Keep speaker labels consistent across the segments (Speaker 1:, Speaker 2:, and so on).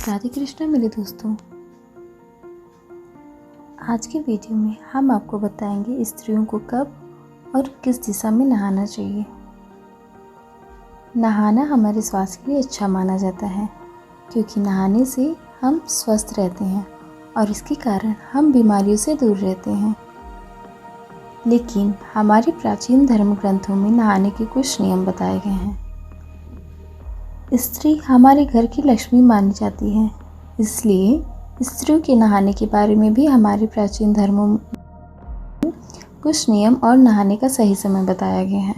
Speaker 1: राधे कृष्णा मेरे दोस्तों। आज के वीडियो में हम आपको बताएंगे स्त्रियों को कब और किस दिशा में नहाना चाहिए। नहाना हमारे स्वास्थ्य के लिए अच्छा माना जाता है क्योंकि नहाने से हम स्वस्थ रहते हैं और इसके कारण हम बीमारियों से दूर रहते हैं। लेकिन हमारे प्राचीन धर्म ग्रंथों में नहाने के कुछ नियम बताए गए हैं। स्त्री हमारे घर की लक्ष्मी मानी जाती है, इसलिए स्त्रियों के नहाने के बारे में भी हमारे प्राचीन धर्मों में कुछ नियम और नहाने का सही समय बताया गया है।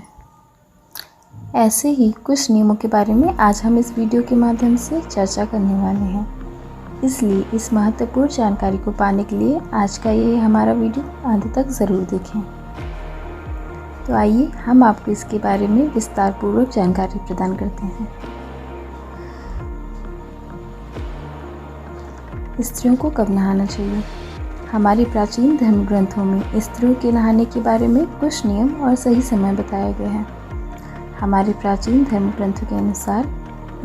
Speaker 1: ऐसे ही कुछ नियमों के बारे में आज हम इस वीडियो के माध्यम से चर्चा करने वाले हैं, इसलिए इस महत्वपूर्ण जानकारी को पाने के लिए आज का ये हमारा वीडियो अंत तक ज़रूर देखें। तो आइए हम आपको इसके बारे में विस्तार पूर्वक जानकारी प्रदान करते हैं। स्त्रियों को कब नहाना चाहिए। हमारे प्राचीन धर्म ग्रंथों में स्त्रियों के नहाने के बारे में कुछ नियम और सही समय बताया गया है। हमारे प्राचीन धर्म ग्रंथों के अनुसार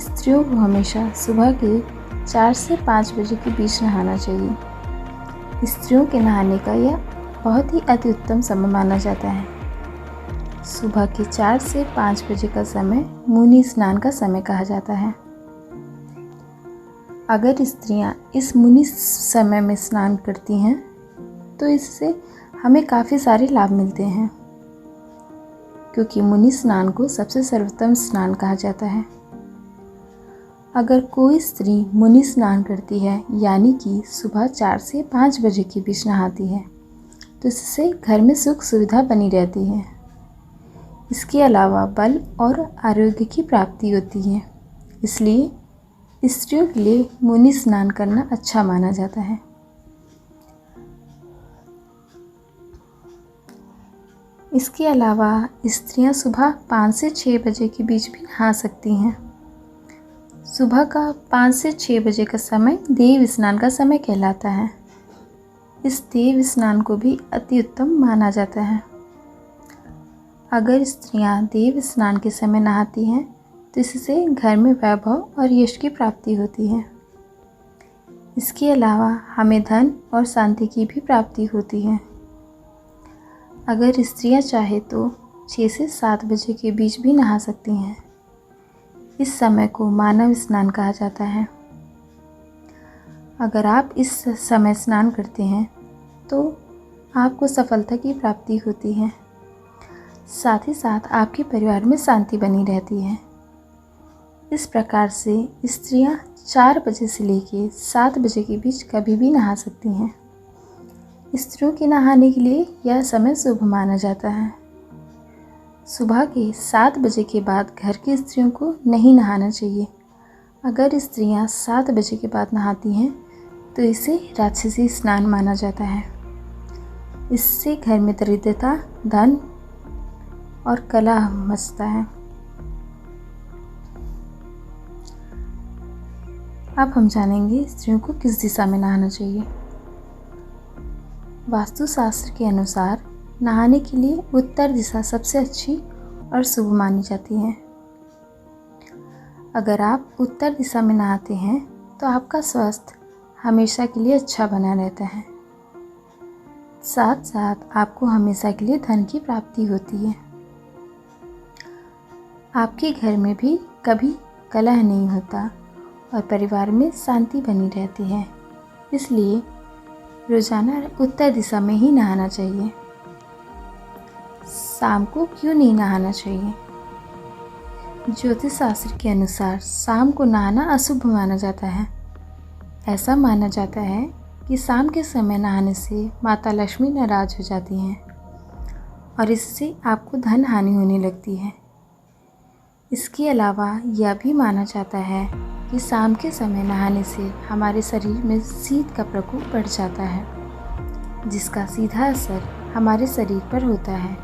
Speaker 1: स्त्रियों को हमेशा सुबह के 4 से 5 बजे के बीच नहाना चाहिए। स्त्रियों के नहाने का यह बहुत ही अति उत्तम समय माना जाता है। सुबह के 4 से 5 बजे का समय मुनि स्नान का समय कहा जाता है। अगर स्त्रियां इस मुनि समय में स्नान करती हैं तो इससे हमें काफ़ी सारे लाभ मिलते हैं, क्योंकि मुनि स्नान को सबसे सर्वोत्तम स्नान कहा जाता है। अगर कोई स्त्री मुनि स्नान करती है यानी कि सुबह 4 से 5 बजे के बीच नहाती है तो इससे घर में सुख सुविधा बनी रहती है। इसके अलावा बल और आरोग्य की प्राप्ति होती है, इसलिए स्त्रियों के लिए मुनि स्नान करना अच्छा माना जाता है। इसके अलावा स्त्रियां सुबह 5 से 6 बजे के बीच भी नहा सकती हैं। सुबह का 5 से 6 बजे का समय देव स्नान का समय कहलाता है। इस देव स्नान को भी अति उत्तम माना जाता है। अगर स्त्रियां देव स्नान के समय नहाती हैं तो इससे घर में वैभव और यश की प्राप्ति होती है। इसके अलावा हमें धन और शांति की भी प्राप्ति होती है। अगर स्त्रियां चाहे तो 6 से 7 बजे के बीच भी नहा सकती हैं। इस समय को मानव स्नान कहा जाता है। अगर आप इस समय स्नान करते हैं तो आपको सफलता की प्राप्ति होती है, साथ ही साथ आपके परिवार में शांति बनी रहती है। इस प्रकार से स्त्रियां 4 बजे से लेकर 7 बजे के बीच कभी भी नहा सकती हैं। स्त्रियों के नहाने के लिए यह समय शुभ माना जाता है। सुबह के 7 बजे के बाद घर की स्त्रियों को नहीं नहाना चाहिए। अगर स्त्रियां 7 बजे के बाद नहाती हैं तो इसे राक्षसी स्नान माना जाता है। इससे घर में दरिद्रता, धन और कलह मचता है। अब हम जानेंगे स्त्रियों को किस दिशा में नहाना चाहिए। वास्तुशास्त्र के अनुसार नहाने के लिए उत्तर दिशा सबसे अच्छी और शुभ मानी जाती है। अगर आप उत्तर दिशा में नहाते हैं तो आपका स्वास्थ्य हमेशा के लिए अच्छा बना रहता है। साथ साथ आपको हमेशा के लिए धन की प्राप्ति होती है। आपके घर में भी कभी कलह नहीं होता और परिवार में शांति बनी रहती है। इसलिए रोजाना उत्तर दिशा में ही नहाना चाहिए। शाम को क्यों नहीं नहाना चाहिए। ज्योतिष शास्त्र के अनुसार शाम को नहाना अशुभ माना जाता है। ऐसा माना जाता है कि शाम के समय नहाने से माता लक्ष्मी नाराज हो जाती हैं और इससे आपको धन हानि होने लगती है। इसके अलावा यह भी माना जाता है कि शाम के समय नहाने से हमारे शरीर में शीत का प्रकोप बढ़ जाता है, जिसका सीधा असर हमारे शरीर पर होता है।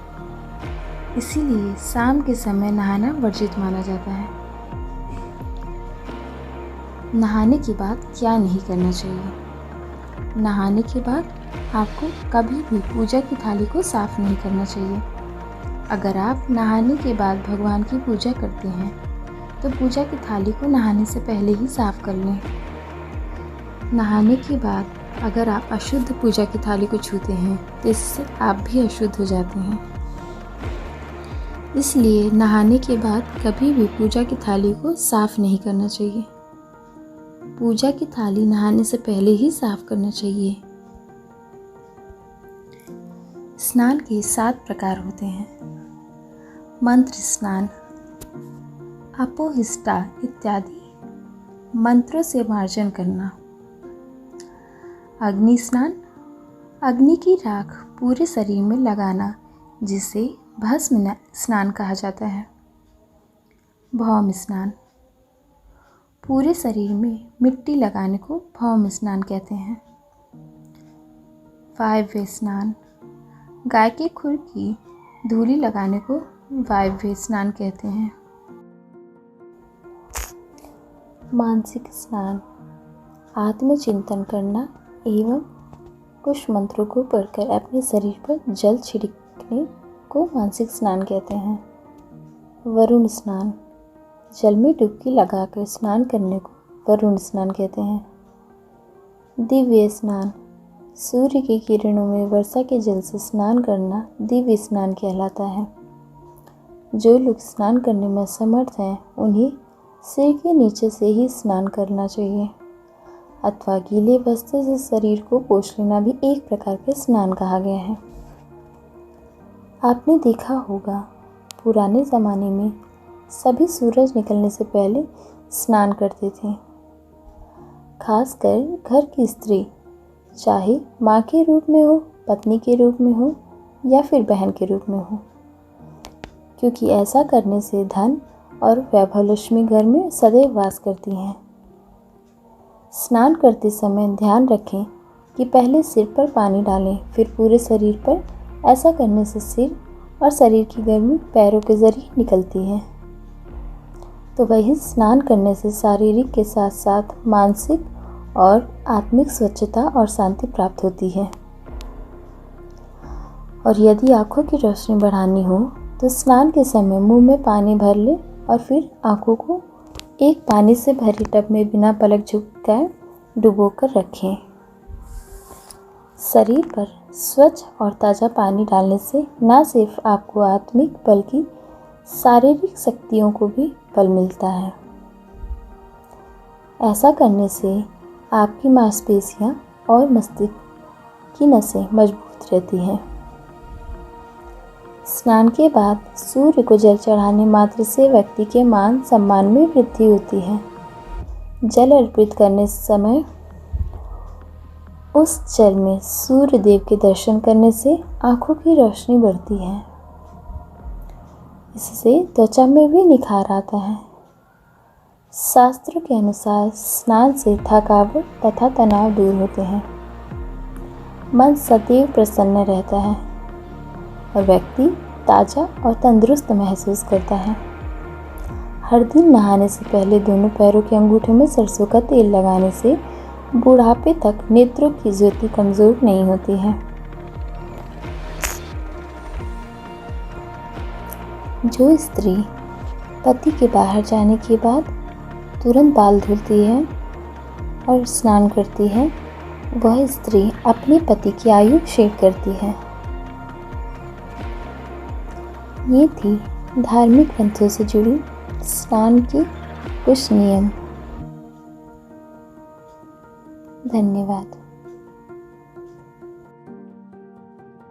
Speaker 1: इसीलिए शाम के समय नहाना वर्जित माना जाता है। नहाने के बाद क्या नहीं करना चाहिए। नहाने के बाद आपको कभी भी पूजा की थाली को साफ नहीं करना चाहिए। अगर आप नहाने के बाद भगवान की पूजा करते हैं तो पूजा की थाली को नहाने से पहले ही साफ कर लें। नहाने के बाद अगर आप अशुद्ध पूजा की थाली को छूते हैं तो इससे आप भी अशुद्ध हो जाते हैं। इसलिए नहाने के बाद कभी भी पूजा की थाली को साफ नहीं करना चाहिए। पूजा की थाली नहाने से पहले ही साफ करना चाहिए। स्नान के 7 प्रकार होते हैं। मंत्र स्नान, अपोहिष्टा इत्यादि मंत्रों से मार्जन करना। अग्नि स्नान, अग्नि की राख पूरे शरीर में लगाना, जिसे भस्म स्नान कहा जाता है। भौम स्नान, पूरे शरीर में मिट्टी लगाने को भौम स्नान कहते हैं। वायव्य स्नान, गाय के खुर की धूली लगाने को वायव्य स्नान कहते हैं। मानसिक स्नान, आत्मचिंतन करना एवं कुछ मंत्रों को पढ़कर अपने शरीर पर जल छिड़कने को मानसिक स्नान कहते हैं। वरुण स्नान, जल में डुबकी लगाकर स्नान करने को वरुण स्नान कहते हैं। दिव्य स्नान, सूर्य की किरणों में वर्षा के जल से स्नान करना दिव्य स्नान कहलाता है। जो लोग स्नान करने में असमर्थ हैं उन्हें सिर के नीचे से ही स्नान करना चाहिए, अथवा गीले वस्त्र से शरीर को पोंछ लेना भी एक प्रकार के स्नान कहा गया है। आपने देखा होगा पुराने ज़माने में सभी सूरज निकलने से पहले स्नान करते थे। खासकर घर की स्त्री, चाहे माँ के रूप में हो, पत्नी के रूप में हो या फिर बहन के रूप में हो, क्योंकि ऐसा करने से धन और वैभव लक्ष्मी घर में सदैव वास करती हैं। स्नान करते समय ध्यान रखें कि पहले सिर पर पानी डालें, फिर पूरे शरीर पर। ऐसा करने से सिर और शरीर की गर्मी पैरों के जरिए निकलती है। तो वही स्नान करने से शारीरिक के साथ साथ मानसिक और आत्मिक स्वच्छता और शांति प्राप्त होती है। और यदि आँखों की रोशनी बढ़ानी हो तो स्नान के समय मुंह में पानी भर ले और फिर आँखों को एक पानी से भरे टब में बिना पलक झपकाए डुबोकर रखें। शरीर पर स्वच्छ और ताज़ा पानी डालने से न सिर्फ आपको आत्मिक बल्कि शारीरिक शक्तियों को भी बल मिलता है। ऐसा करने से आपकी मांसपेशियां और मस्तिष्क की नसें मजबूत रहती हैं। स्नान के बाद सूर्य को जल चढ़ाने मात्र से व्यक्ति के मान सम्मान में वृद्धि होती है। जल अर्पित करने समय उस जल में सूर्य देव के दर्शन करने से आँखों की रोशनी बढ़ती है। इससे त्वचा में भी निखार आता है। शास्त्रों के अनुसार स्नान से थकावट तथा तनाव दूर होते हैं, मन सदैव प्रसन्न रहता है और व्यक्ति ताज़ा और तंदुरुस्त महसूस करता है। हर दिन नहाने से पहले दोनों पैरों के अंगूठे में सरसों का तेल लगाने से बुढ़ापे तक नेत्रों की ज्योति कमज़ोर नहीं होती है। जो स्त्री पति के बाहर जाने के बाद तुरंत बाल धुलती है और स्नान करती है, वह स्त्री अपने पति की आयु शेष करती है। ये थी धार्मिक ग्रंथों से जुड़ी स्नान के कुछ नियम। धन्यवाद।